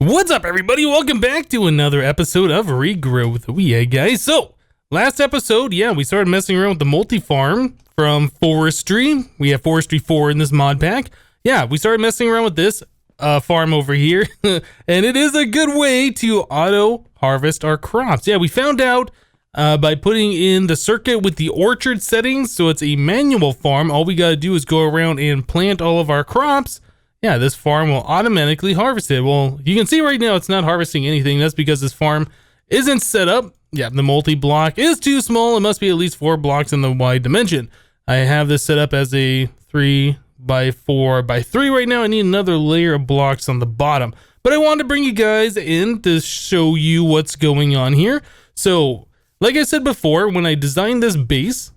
What's up, everybody? Welcome back to another episode of Regrowth. Oh yeah, guys. So, last episode, we started messing around with the MultiFarm from Forestry. We have Forestry 4 in this mod pack. Yeah, we started messing around with this farm over here, and it is a good way to auto-harvest our crops. Yeah, we found out by putting in the circuit with the orchard settings, so it's a manual farm. All we gotta do is go around and plant all of our crops. Yeah, this farm will automatically harvest it. Well, you can see right now it's not harvesting anything. That's because this farm isn't set up. Yeah, the multi-block is too small. It must be at least 4 blocks in the wide dimension. I have this set up as a 3x4x3 right now. I need another layer of blocks on the bottom. But I wanted to bring you guys in to show you what's going on here. So, like I said before, when I designed this base,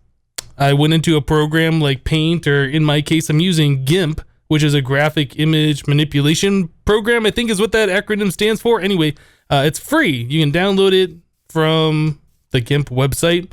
I went into a program like Paint, or in my case, I'm using GIMP, which is a graphic image manipulation program, I think is what that acronym stands for. Anyway, it's free. You can download it from the GIMP website.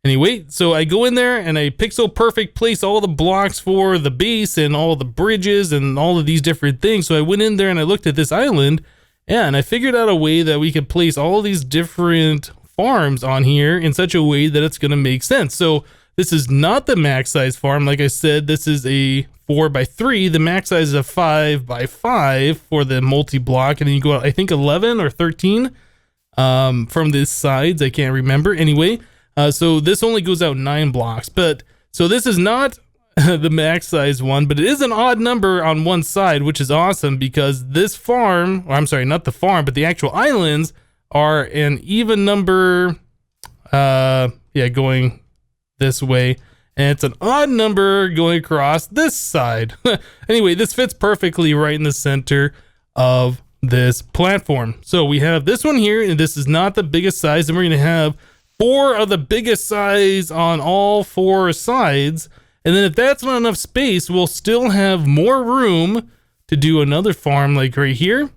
Anyway, so I go in there and I pixel perfect place all the blocks for the base and all the bridges and all of these different things. So I went in there and I looked at this island, and I figured out a way that we could place all these different farms on here in such a way that it's going to make sense. So this is not the max size farm. Like I said, this is a 4x3. The max size is a 5x5 for the multi-block, and then you go out, I think 11 or 13 from the sides. I can't remember. Anyway, so this only goes out 9 blocks. But so this is not the max size one, but it is an odd number on one side, which is awesome because this farm, or I'm sorry, not the farm, but the actual islands are an even number. Going this way, and it's an odd number going across this side. Anyway, this fits perfectly right in the center of this platform. So we have this one here, and this is not the biggest size, and we're going to have 4 of the biggest size on all 4 sides. And then if that's not enough space, we'll still have more room to do another farm like right here,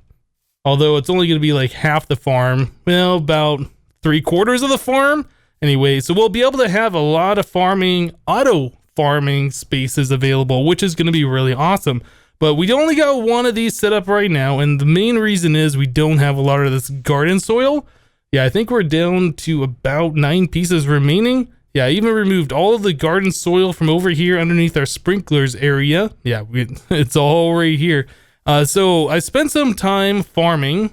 although it's only going to be like half the farm, well, about 3/4 of the farm. Anyway, so we'll be able to have a lot of auto farming spaces available, which is going to be really awesome. But we only got one of these set up right now, and the main reason is we don't have a lot of this garden soil. Yeah, I think we're down to about 9 pieces remaining. Yeah, I even removed all of the garden soil from over here underneath our sprinklers area. Yeah, it's all right here. So I spent some time farming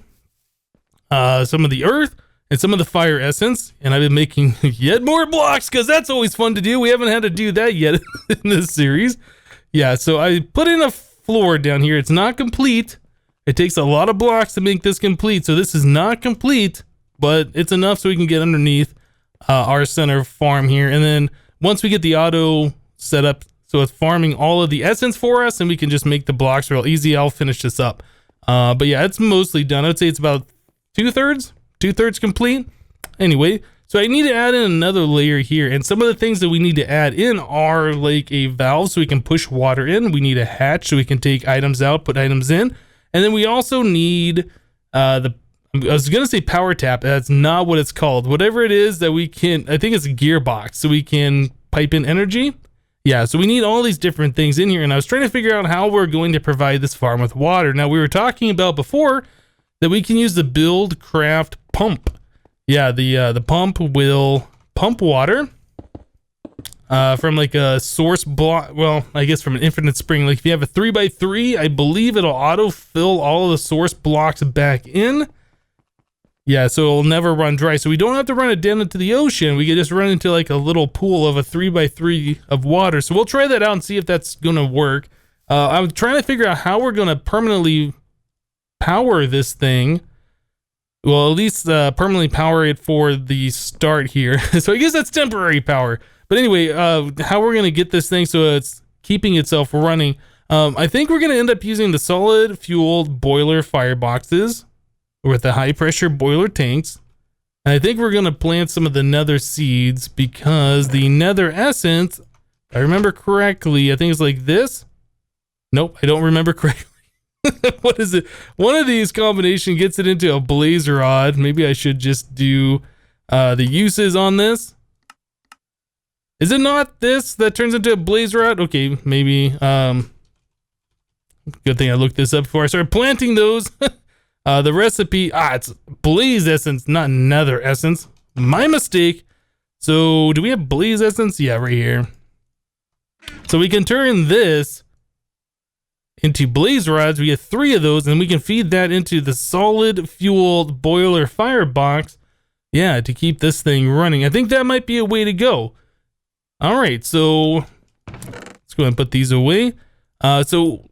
some of the earth and some of the fire essence, and I've been making yet more blocks because that's always fun to do. We haven't had to do that yet in this series. Yeah, so I put in a floor down here. It's not complete. It takes a lot of blocks to make this complete, so this is not complete, but it's enough so we can get underneath our center farm here. And then once we get the auto set up, so it's farming all of the essence for us, and we can just make the blocks real easy, I'll finish this up. But yeah, it's mostly done. I would say it's about 2/3 complete. Anyway, so I need to add in another layer here, and some of the things that we need to add in are like a valve so we can push water in. We need a hatch so we can take items out, put items in, and then we also need I was gonna say power tap. That's not what it's called. Whatever it is that we can, I think it's a gearbox, so we can pipe in energy. Yeah, so we need all these different things in here, and I was trying to figure out how we're going to provide this farm with water. Now, we were talking about before that we can use the build craft pump. Yeah, the pump will pump water from like a source block. Well, I guess from an infinite spring. Like if you have a 3x3, I believe it'll auto fill all of the source blocks back in. Yeah, so it'll never run dry. So we don't have to run it down into the ocean. We can just run into like a little pool of a 3x3 of water. So we'll try that out and see if that's gonna work. I'm trying to figure out how we're gonna permanently power this thing. Well, at least permanently power it for the start here. So I guess that's temporary power. But anyway, how we're going to get this thing so it's keeping itself running. I think we're going to end up using the solid fueled boiler fireboxes with the high pressure boiler tanks. And I think we're going to plant some of the nether seeds because the nether essence, if I remember correctly, I think it's like this. Nope, I don't remember correctly. What is it? One of these combination gets it into a blaze rod. Maybe I should just do the uses on this. Is it not this that turns into a blaze rod? Okay, maybe. Good thing I looked this up before I started planting those. The recipe, it's blaze essence, not nether essence. My mistake. So do we have blaze essence? Yeah, right here. So we can turn this into blaze rods. We get 3 of those, and we can feed that into the solid fueled boiler firebox. Yeah, to keep this thing running. I think that might be a way to go. All right, so let's go ahead and put these away. So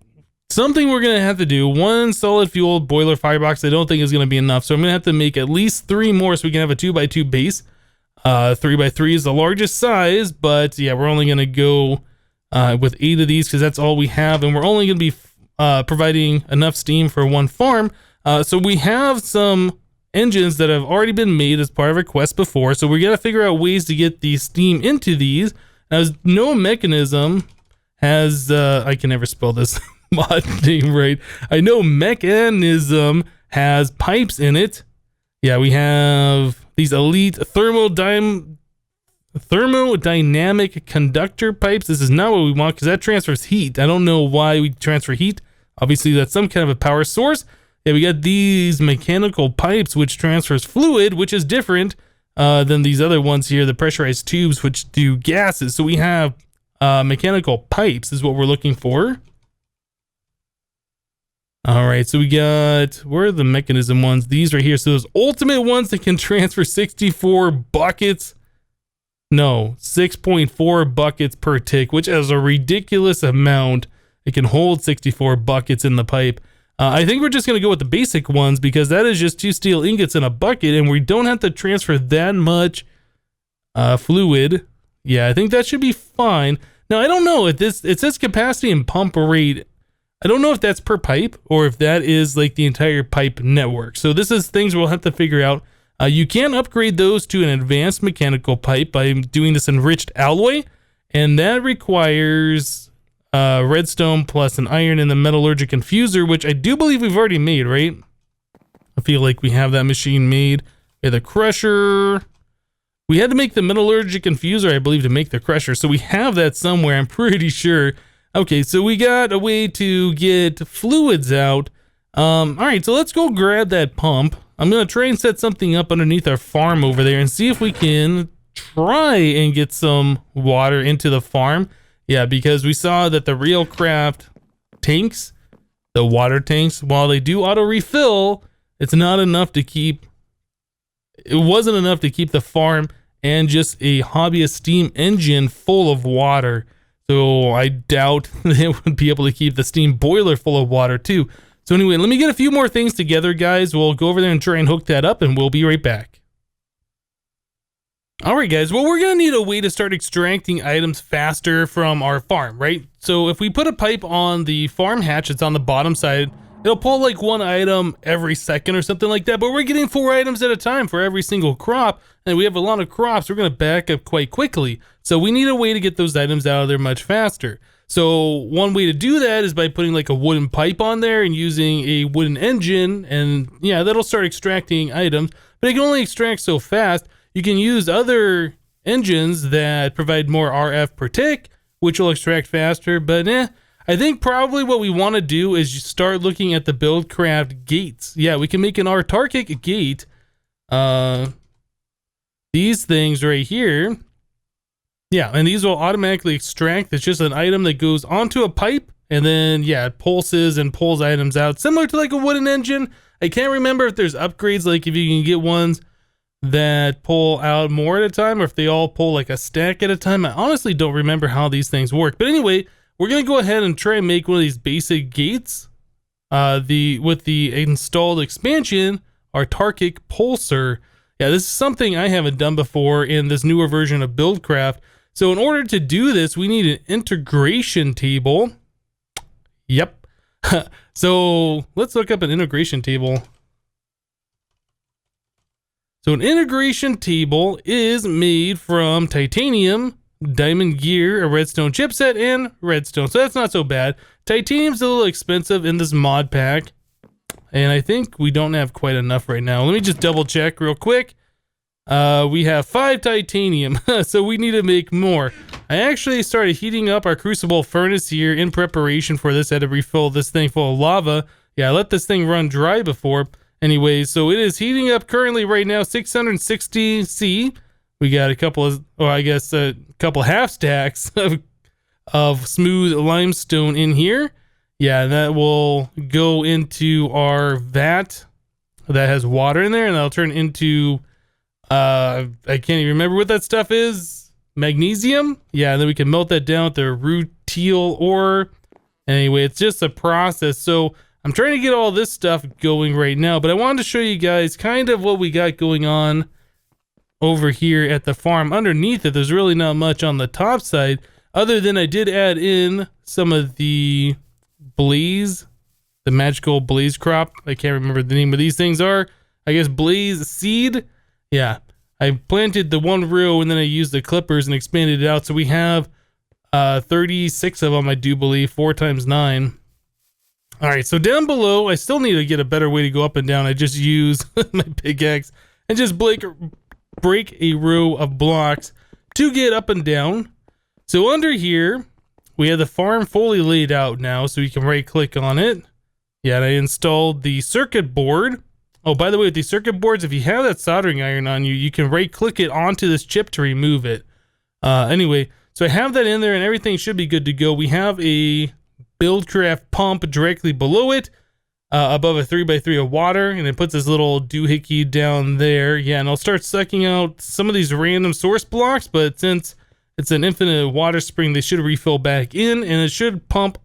something we're gonna have to do, 1 solid fueled boiler firebox I don't think is gonna be enough, so I'm gonna have to make at least 3 more so we can have a 2x2 base. 3x3 is the largest size, but yeah, we're only gonna go with 8 of these because that's all we have, and we're only gonna be providing enough steam for 1 farm. So we have some engines that have already been made as part of a quest before, so we gotta figure out ways to get the steam into these. Now, no mechanism has I can never spell this mod name right. I know mechanism has pipes in it. Yeah, we have these elite thermodynamic conductor pipes. This is not what we want because that transfers heat. I don't know why we transfer heat. Obviously that's some kind of a power source. Yeah, we got these mechanical pipes which transfers fluid, which is different than these other ones here, the pressurized tubes which do gases. So we have mechanical pipes is what we're looking for. All right, so we got, where are the mechanism ones? These right here. So those ultimate ones that can transfer 64 buckets. No, 6.4 buckets per tick, which is a ridiculous amount. It can hold 64 buckets in the pipe. I think we're just going to go with the basic ones because that is just 2 steel ingots in a bucket and we don't have to transfer that much fluid. Yeah, I think that should be fine. Now, I don't know if this, it says capacity and pump rate. I don't know if that's per pipe or if that is like the entire pipe network. So this is things we'll have to figure out. You can upgrade those to an advanced mechanical pipe by doing this enriched alloy, and that requires redstone plus an iron in the metallurgic infuser, which I do believe we've already made, right? I feel like we have that machine made. Yeah, the crusher. We had to make the metallurgic infuser, I believe, to make the crusher. So we have that somewhere, I'm pretty sure. Okay, so we got a way to get fluids out. All right, so let's go grab that pump. I'm going to try and set something up underneath our farm over there and see if we can try and get some water into the farm. Yeah, because we saw that the Railcraft tanks, the water tanks, while they do auto refill, it's not enough to keep, it wasn't enough to keep the farm and just a Hobbyist steam engine full of water. So I doubt they would be able to keep the steam boiler full of water too. So anyway, let me get a few more things together, guys. We'll go over there and try and hook that up, and we'll be right back. All right, guys. Well, we're going to need a way to start extracting items faster from our farm, right? So if we put a pipe on the farm hatch, it's on the bottom side, it'll pull like 1 item every second or something like that. But we're getting 4 items at a time for every single crop, and we have a lot of crops. We're going to back up quite quickly. So we need a way to get those items out of there much faster. So one way to do that is by putting like a wooden pipe on there and using a wooden engine, and yeah, that'll start extracting items, but it can only extract so fast. You can use other engines that provide more RF per tick, which will extract faster, but I think probably what we want to do is just start looking at the Buildcraft gates. Yeah, we can make an autarkic gate. These things right here. Yeah, and these will automatically extract. It's just an item that goes onto a pipe, and then, yeah, it pulses and pulls items out, similar to like a wooden engine. I can't remember if there's upgrades, like if you can get ones that pull out more at a time, or if they all pull like a stack at a time. I honestly don't remember how these things work. But anyway, we're going to go ahead and try and make one of these basic gates. With the installed expansion, autarkic Pulsar. Yeah, this is something I haven't done before in this newer version of Buildcraft. So in order to do this, we need an integration table. Yep. So let's look up an integration table. So an integration table is made from titanium, diamond gear, a redstone chipset, and redstone. So that's not so bad. Titanium's a little expensive in this mod pack, and I think we don't have quite enough right now. Let me just double check real quick. We have 5 titanium, so we need to make more. I actually started heating up our Crucible Furnace here in preparation for this. I had to refill this thing full of lava. Yeah, I let this thing run dry before. Anyway, so it is heating up currently right now, 660 C. We got a couple of, or I guess a couple half stacks of smooth limestone in here. Yeah, that will go into our vat that has water in there, and that'll turn into, I can't even remember what that stuff is. Magnesium? Yeah, and then we can melt that down with the rutile ore. Anyway, it's just a process. So I'm trying to get all this stuff going right now, but I wanted to show you guys kind of what we got going on over here at the farm. Underneath it, there's really not much on the top side, other than I did add in some of the blaze, the magical blaze crop. I can't remember the name of these things are. I guess blaze seed. Yeah, I planted the one row and then I used the clippers and expanded it out. So we have 36 of them, I do believe, 4 times 9. All right, so down below, I still need to get a better way to go up and down. I just use my pickaxe and just break a row of blocks to get up and down. So under here, we have the farm fully laid out now, so you can right click on it. Yeah, and I installed the circuit board. Oh, by the way, with these circuit boards, if you have that soldering iron on you, you can right click it onto this chip to remove it. Anyway, so I have that in there and everything should be good to go. We have a Buildcraft pump directly below it, above a 3x3 of water, and it puts this little doohickey down there. Yeah, and I'll start sucking out some of these random source blocks, but since it's an infinite water spring, they should refill back in, and it should pump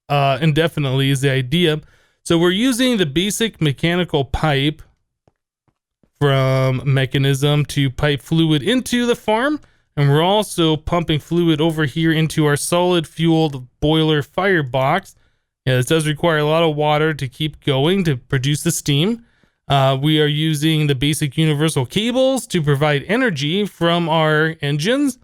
indefinitely is the idea. So we're using the basic mechanical pipe from Mechanism to pipe fluid into the farm. And we're also pumping fluid over here into our solid fueled boiler firebox. Yeah, this does require a lot of water to keep going to produce the steam. We are using the basic universal cables to provide energy from our engines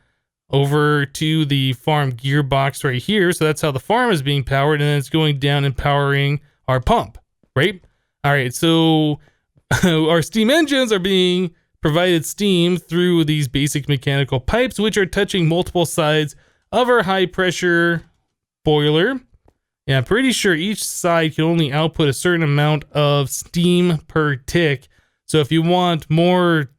over to the farm gearbox right here. So that's how the farm is being powered, and then it's going down and powering our pump, right? All right, so our steam engines are being provided steam through these basic mechanical pipes, which are touching multiple sides of our high pressure boiler. Yeah, I'm pretty sure each side can only output a certain amount of steam per tick. So if you want more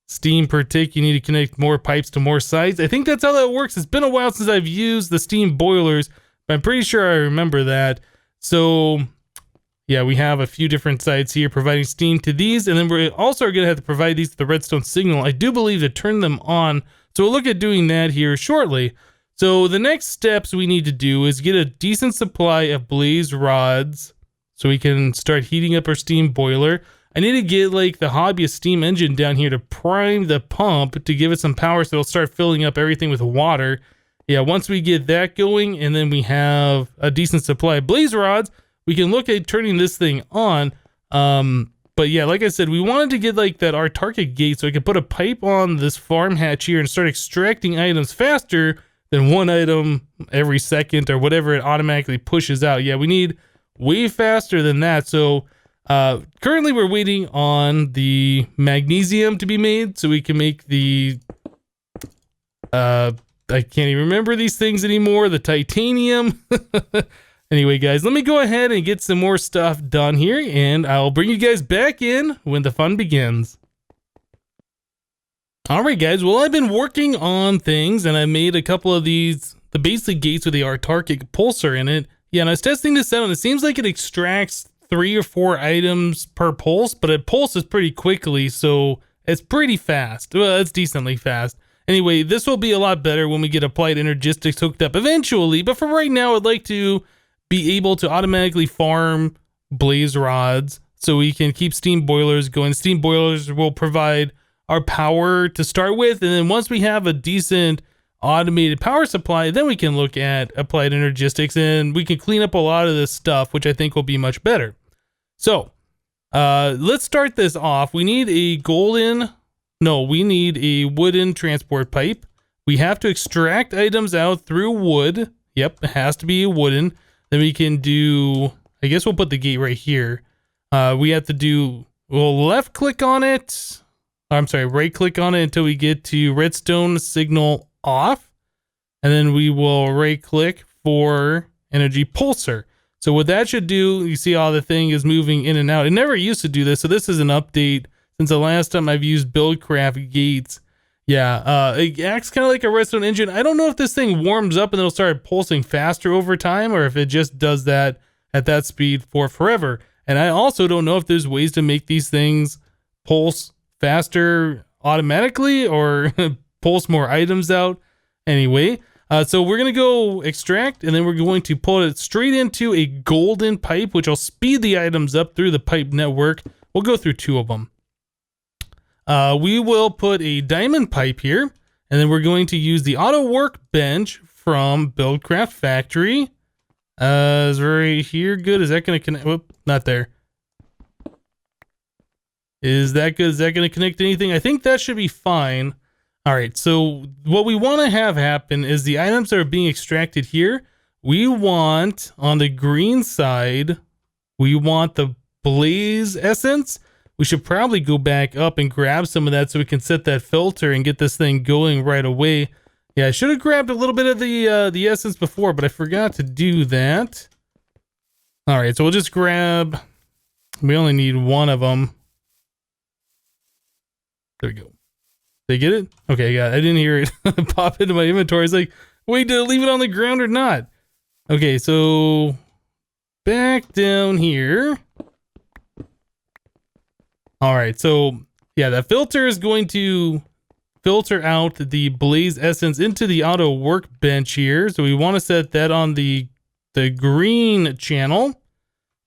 steam per tick, you need to connect more pipes to more sides. I think that's how that works. It's been a while since I've used the steam boilers, but I'm pretty sure I remember that. So yeah, we have a few different sides here providing steam to these, and then we're also going to have to provide these to the redstone signal, I do believe, to turn them on. So we'll look at doing that here shortly. So the next steps we need to do is get a decent supply of blaze rods so we can start heating up our steam boiler. I need to get like the Hobbyist steam engine down here to prime the pump to give it some power so it'll start filling up everything with water. Yeah, once we get that going and then we have a decent supply of blaze rods, we can look at turning this thing on. But yeah, like I said, we wanted to get like that our target gate so I could put a pipe on this farm hatch here and start extracting items faster than one item every second or whatever it automatically pushes out. Yeah, we need way faster than that. So currently we're waiting on the magnesium to be made so we can make the I can't even remember these things anymore, the titanium. Anyway, guys, let me go ahead and get some more stuff done here, and I'll bring you guys back in when the fun begins. All right, guys. Well, I've been working on things, and I made a couple of these, the basic gates with the Autarkic Pulsar in it. Yeah, and I was testing this out, and it seems like it extracts 3 or 4 items per pulse, but it pulses pretty quickly, so it's pretty fast. Well, it's decently fast. Anyway, this will be a lot better when we get Applied Energistics hooked up eventually, but for right now, I'd like to be able to automatically farm blaze rods so we can keep steam boilers going. Steam boilers will provide our power to start with, and then once we have a decent automated power supply, then we can look at Applied Energistics and we can clean up a lot of this stuff, which I think will be much better. So let's start this off. We need we need a wooden transport pipe. We have to extract items out through wood. Yep, it has to be wooden. Then we can do, I guess we'll put the gate right here. We have to do, we'll left click on it. I'm sorry, right click on it until we get to redstone signal off. And then we will right click for energy pulsar. So what that should do, you see how the thing is moving in and out. It never used to do this, so this is an update since the last time I've used Buildcraft gates. Yeah, it acts kind of like a redstone engine. I don't know if this thing warms up and it'll start pulsing faster over time, or if it just does that at that speed for forever. And I also don't know if there's ways to make these things pulse faster automatically or pulse more items out. Anyway, so we're going to go extract, and then we're going to pull it straight into a golden pipe, which will speed the items up through the pipe network. We'll go through 2 of them. We will put a diamond pipe here, and then we're going to use the auto workbench from Buildcraft Factory. Is right here good? Is that going to connect? Whoop, not there. Is that good? Is that going to connect to anything? I think that should be fine. All right, so what we want to have happen is the items that are being extracted here, we want on the green side, we want the blaze essence. We should probably go back up and grab some of that so we can set that filter and get this thing going right away. Yeah, I should have grabbed a little bit of the essence before, but I forgot to do that. All right, so we'll just grab, we only need 1 of them. There we go. Did I get it? Okay, yeah, I didn't hear it pop into my inventory. It's like, wait, did I leave it on the ground or not? Okay, so back down here. All right, so yeah, that filter is going to filter out the blaze essence into the auto workbench here. So we want to set that on the green channel.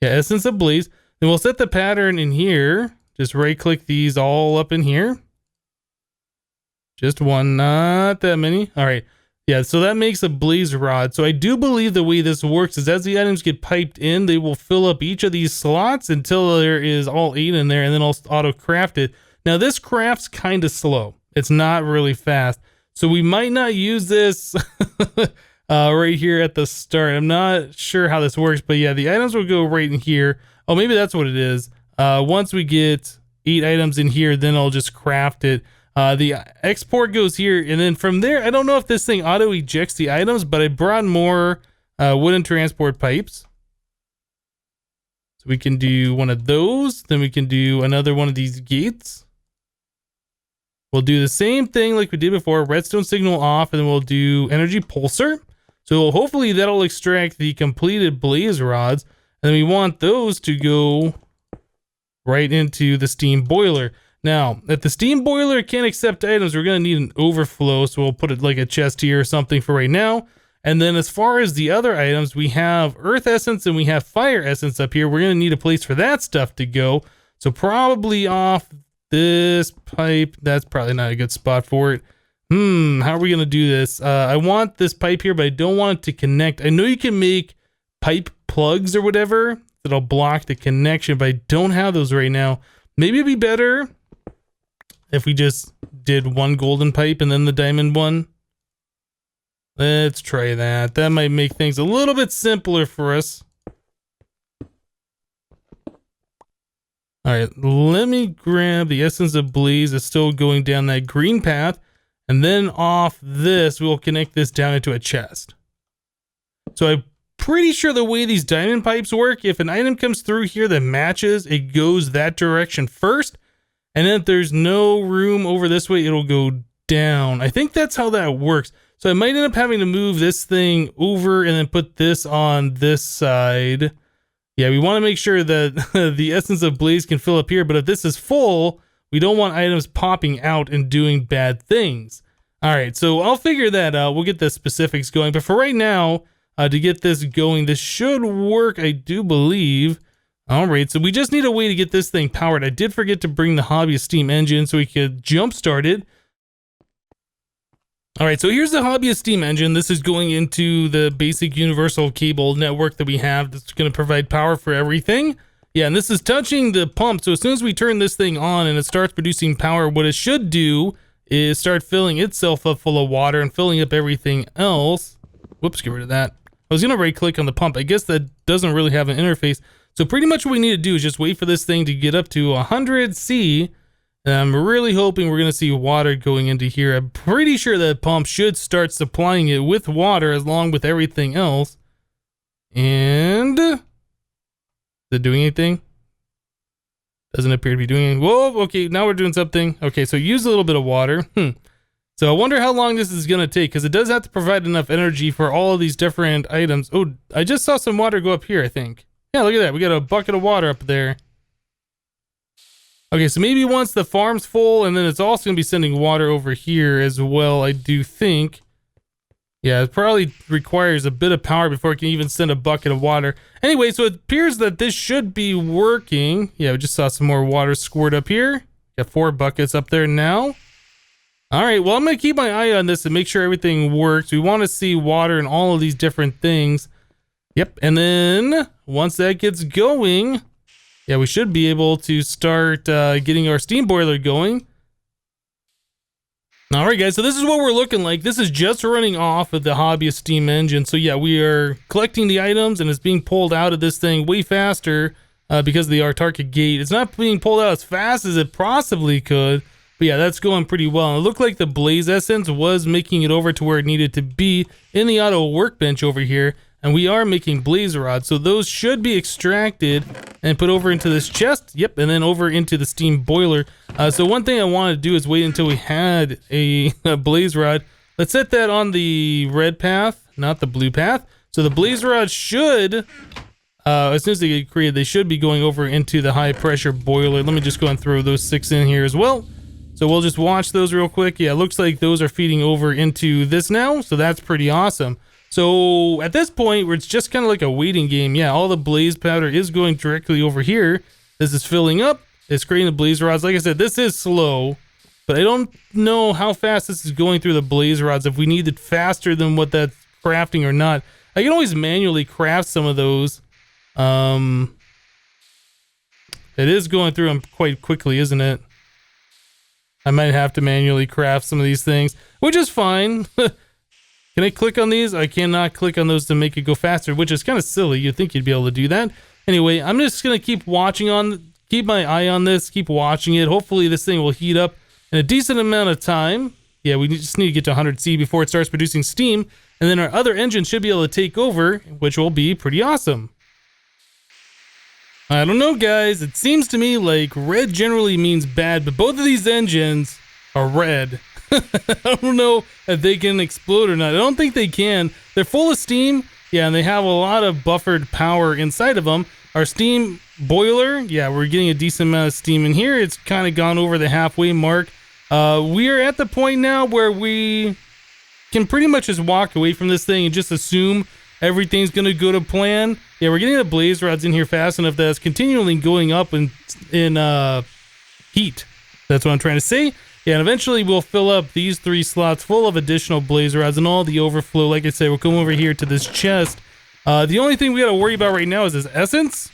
Yeah, essence of blaze. Then we'll set the pattern in here. Just right click these all up in here. Just 1, not that many. All right. Yeah, so that makes a blaze rod. So I do believe the way this works is as the items get piped in, they will fill up each of these slots until there is all 8 in there, and then I'll auto craft it. Now this craft's kind of slow. It's not really fast. So we might not use this right here at the start. I'm not sure how this works, but yeah, the items will go right in here. Oh, maybe that's what it is. Once we get 8 items in here, then I'll just craft it. The export goes here, and then from there, I don't know if this thing auto ejects the items, but I brought more wooden transport pipes. So we can do one of those, then we can do another one of these gates. We'll do the same thing like we did before, redstone signal off, and then we'll do energy pulsar. So hopefully that'll extract the completed blaze rods, and then we want those to go right into the steam boiler. Now, if the steam boiler can't accept items, we're going to need an overflow, so we'll put it like a chest here or something for right now. And then as far as the other items, we have earth essence and we have fire essence up here. We're going to need a place for that stuff to go. So probably off this pipe. That's probably not a good spot for it. How are we going to do this? I want this pipe here, but I don't want it to connect. I know you can make pipe plugs or whatever that'll block the connection, but I don't have those right now. Maybe it'd be better if we just did 1 golden pipe and then the diamond one. Let's try that. That might make things a little bit simpler for us. All right, let me grab the essence of blaze. It's still going down that green path. And then off this, we'll connect this down into a chest. So I'm pretty sure the way these diamond pipes work, if an item comes through here that matches, it goes that direction first. And then if there's no room over this way, it'll go down. I think that's how that works. So I might end up having to move this thing over and then put this on this side. Yeah, we want to make sure that the essence of blaze can fill up here, but if this is full, we don't want items popping out and doing bad things. All right, so I'll figure that out. We'll get the specifics going, but for right now, to get this going, this should work, I do believe. All right, so we just need a way to get this thing powered. I did forget to bring the Hobbyist steam engine so we could jumpstart it. All right, so here's the Hobbyist steam engine. This is going into the basic universal cable network that we have that's going to provide power for everything. Yeah, and this is touching the pump. So as soon as we turn this thing on and it starts producing power, what it should do is start filling itself up full of water and filling up everything else. Whoops, get rid of that. I was going to right click on the pump. I guess that doesn't really have an interface. So pretty much what we need to do is just wait for this thing to get up to 100 C. And I'm really hoping we're going to see water going into here. I'm pretty sure that pump should start supplying it with water along with everything else. And Is it doing anything? Doesn't appear to be doing anything. Whoa, okay, now we're doing something. Okay, so use a little bit of water. So I wonder how long this is gonna take, because it does have to provide enough energy for all of these different items. Oh, I just saw some water go up here, I think. Yeah, look at that. We got a bucket of water up there. Okay, so maybe once the farm's full, and then it's also gonna be sending water over here as well, I do think. Yeah, it probably requires a bit of power before it can even send a bucket of water. Anyway, so it appears that this should be working. Yeah, we just saw some more water squirt up here. Got 4 buckets up there now. All right, well, I'm going to keep my eye on this and make sure everything works. We want to see water in all of these different things. Yep, and then once that gets going, yeah, we should be able to start getting our steam boiler going. All right, guys, so this is what we're looking like. This is just running off of the Hobbyist steam engine. So yeah, we are collecting the items and it's being pulled out of this thing way faster because of the autarkic gate. It's not being pulled out as fast as it possibly could, but yeah, that's going pretty well. And it looked like the blaze essence was making it over to where it needed to be in the auto workbench over here. And we are making blaze rods, so those should be extracted and put over into this chest. Yep, and then over into the steam boiler. So one thing I want to do is wait until we had a blaze rod. Let's set that on the red path, not the blue path. So the blaze rod should, as soon as they get created, they should be going over into the high pressure boiler. Let me just go and throw those 6 in here as well. So we'll just watch those real quick. Yeah, it looks like those are feeding over into this now, so that's pretty awesome. So at this point, where it's just kind of like a waiting game, yeah, all the blaze powder is going directly over here. This is filling up. It's creating the blaze rods. Like I said, this is slow, but I don't know how fast this is going through the blaze rods, if we need it faster than what that's crafting or not. I can always manually craft some of those. It is going through them quite quickly, isn't it? I might have to manually craft some of these things, which is fine. Can I click on these? I cannot click on those to make it go faster, which is kind of silly. You'd think you'd be able to do that. Anyway, I'm just going to keep my eye on this, keep watching it. Hopefully this thing will heat up in a decent amount of time. Yeah, we just need to get to 100C before it starts producing steam. And then our other engine should be able to take over, which will be pretty awesome. I don't know, guys. It seems to me like red generally means bad, but both of these engines are red. I don't know if they can explode or not. I don't think they can. They're full of steam. Yeah, and they have a lot of buffered power inside of them. Our steam boiler, yeah, we're getting a decent amount of steam in here. It's kind of gone over the halfway mark. We are at the point now where we can pretty much just walk away from this thing and just assume everything's going to go to plan. Yeah, we're getting the blaze rods in here fast enough that it's continually going up in heat. That's what I'm trying to say. Yeah, and eventually we'll fill up these 3 slots full of additional blaze rods and all the overflow. Like I said, we'll come over here to this chest. The only thing we got to worry about right now is this essence.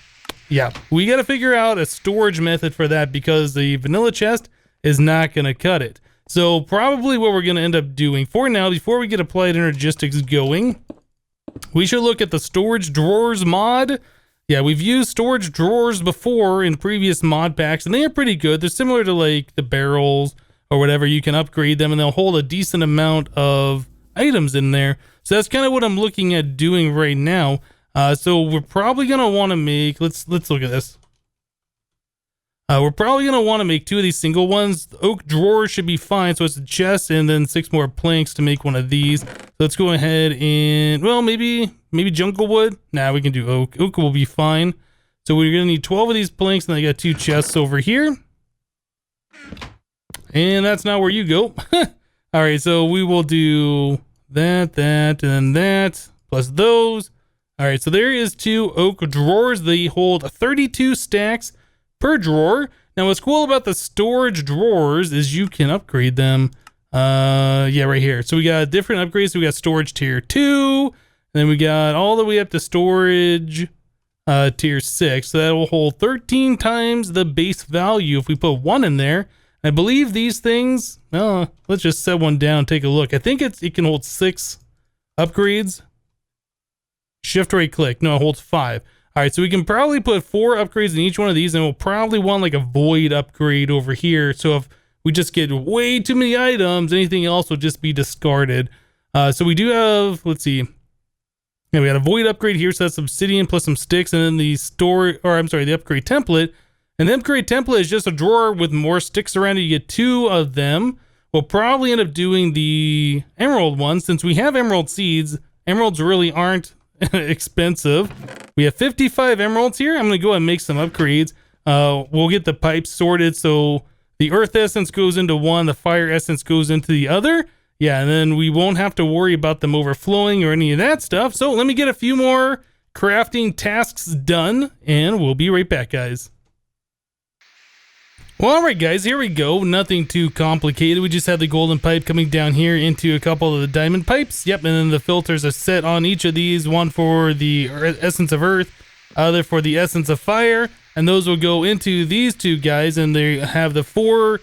Yeah, we got to figure out a storage method for that because the vanilla chest is not going to cut it. So probably what we're going to end up doing for now, before we get applied energistics going, we should look at the storage drawers mod. Yeah, we've used storage drawers before in previous mod packs, and they are pretty good. They're similar to like the barrels or whatever. You can upgrade them and they'll hold a decent amount of items in there. So that's kind of what I'm looking at doing right now. So we're probably going to want to make, let's look at this. We're probably going to want to make 2 of these single ones. The oak drawer should be fine. So it's a chest and then 6 more planks to make one of these. So let's go ahead and, well, maybe jungle wood. Nah, we can do oak. Oak will be fine. So we're going to need 12 of these planks, and I got 2 chests over here. And that's not where you go. All right, so we will do that, and then that, plus those. All right, so there is 2 oak drawers. They hold 32 stacks per drawer. Now, what's cool about the storage drawers is you can upgrade them. Yeah, right here. So we got different upgrades. So we got storage tier 2, and then we got all the way up to storage tier 6. So that will hold 13 times the base value if we put 1 in there. I believe these things, let's just set one down and take a look. I think it can hold 6 upgrades. Shift right click. No, it holds 5. All right, so we can probably put 4 upgrades in each one of these, and we'll probably want like a void upgrade over here. So if we just get way too many items, anything else will just be discarded. So we do have, let's see, Yeah, we got a void upgrade here, so that's obsidian plus some sticks, and then the the upgrade template. And the upgrade template is just a drawer with more sticks around it. You get 2 of them. We'll probably end up doing the emerald one since we have emerald seeds. Emeralds really aren't expensive. We have 55 emeralds here. I'm going to go and make some upgrades. We'll get the pipes sorted so the earth essence goes into one, the fire essence goes into the other. Yeah, and then we won't have to worry about them overflowing or any of that stuff. So let me get a few more crafting tasks done, and we'll be right back, guys. Well, all right, guys, here we go. Nothing too complicated. We just have the golden pipe coming down here into a couple of the diamond pipes. Yep, and then the filters are set on each of these. One for the essence of earth, other for the essence of fire. And those will go into these 2 guys, and they have the 4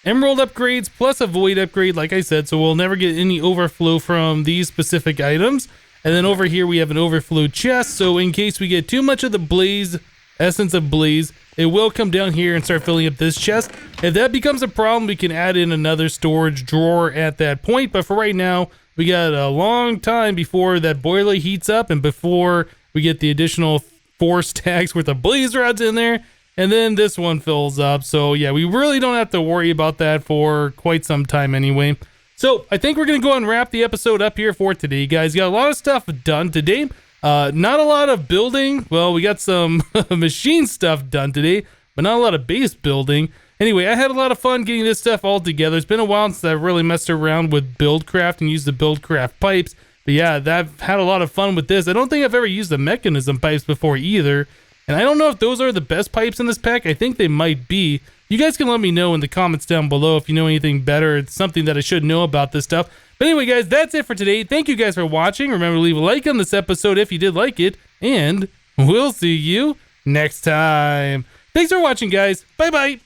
emerald upgrades plus a void upgrade, like I said, so we'll never get any overflow from these specific items. And then over here we have an overflow chest, so in case we get too much of the blaze, essence of blaze, it will come down here and start filling up this chest. If that becomes a problem, we can add in another storage drawer at that point, but for right now, we got a long time before that boiler heats up and before we get the additional 4 stacks worth of blaze rods in there. And then this one fills up. So yeah, we really don't have to worry about that for quite some time anyway. So I think we're going to go and wrap the episode up here for today, guys. Got a lot of stuff done today. Not a lot of building. Well, we got some machine stuff done today, but not a lot of base building. Anyway, I had a lot of fun getting this stuff all together. It's been a while since I've really messed around with Buildcraft and used the Buildcraft pipes. But yeah, I've had a lot of fun with this. I don't think I've ever used the mechanism pipes before either. And I don't know if those are the best pipes in this pack. I think they might be. You guys can let me know in the comments down below if you know anything better. It's something that I should know about this stuff. But anyway, guys, that's it for today. Thank you guys for watching. Remember to leave a like on this episode if you did like it. And we'll see you next time. Thanks for watching, guys. Bye-bye.